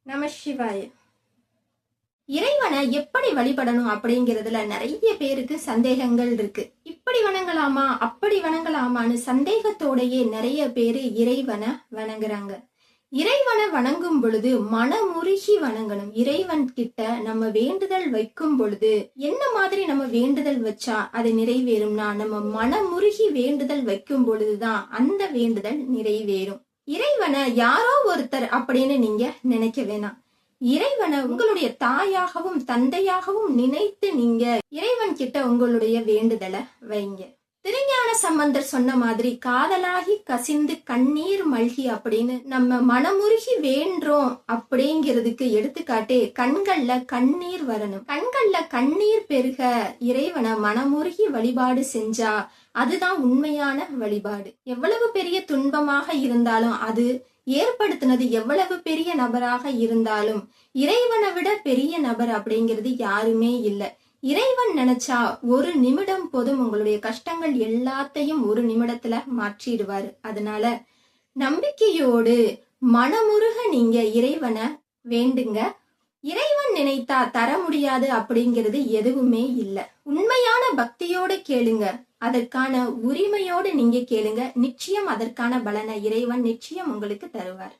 நம சிவாய. இறைவனை எப்படி வழிபடணும் அப்படிங்கிறதுல நிறைய பேருக்கு சந்தேகங்கள் இருக்கு. இப்படி வணங்கலாமா அப்படி வணங்கலாமான்னு சந்தேகத்தோடையே நிறைய பேரு இறைவனை வணங்குறாங்க. இறைவனை வணங்கும் பொழுது மனமுருகி வணங்கணும். இறைவன் கிட்ட நம்ம வேண்டுதல் வைக்கும் பொழுது என்ன மாதிரி நம்ம வேண்டுதல் வச்சா அது நிறைவேறும்னா, நம்ம மனமுருகி வேண்டுதல் வைக்கும் பொழுதுதான் அந்த வேண்டுதல் நிறைவேறும். இறைவனை யாரோ ஒருத்தர் அப்படின்னு நீங்க நினைக்க வேணாம். இறைவனை உங்களுடைய தாயாகவும் தந்தையாகவும் நினைத்து நீங்க இறைவன் கிட்ட உங்களுடைய வேண்டுதலை வைங்க. திருஞான சம்பந்தர் சொன்ன மாதிரி காதலாகி கசிந்து கண்ணீர் மல்கி அப்படின்னு நம்ம மனமுருகி வேண்டோம் அப்படிங்கிறதுக்கு எடுத்துக்காட்டே கண்கள்ல கண்ணீர் வரணும். கண்கள்ல கண்ணீர் பெருக இறைவனை மனமுருகி வழிபாடு செஞ்சா அதுதான் உண்மையான வழிபாடு. எவ்வளவு பெரிய துன்பமாக இருந்தாலும், அது ஏற்படுத்தினது எவ்வளவு பெரிய நபராக இருந்தாலும், இறைவனை விட பெரிய நபர் அப்படிங்கிறது யாருமே இல்லை. இறைவன் நினைச்சா ஒரு நிமிடம் போதும் உங்களுடைய கஷ்டங்கள் எல்லாத்தையும் ஒரு நிமிடத்துல மாற்றிடுவாரு. அதனால நம்பிக்கையோடு மனமுருக நீங்க இறைவனை வேண்டுங்க. இறைவன் நினைத்தா தர முடியாது அப்படிங்கிறது எதுவுமே இல்லை. உண்மையான பக்தியோடு கேளுங்க, அதற்கான உரிமையோடு நீங்க கேளுங்க. நிச்சயம் அதற்கான பலனை இறைவன் நிச்சயம் உங்களுக்கு தருவார்.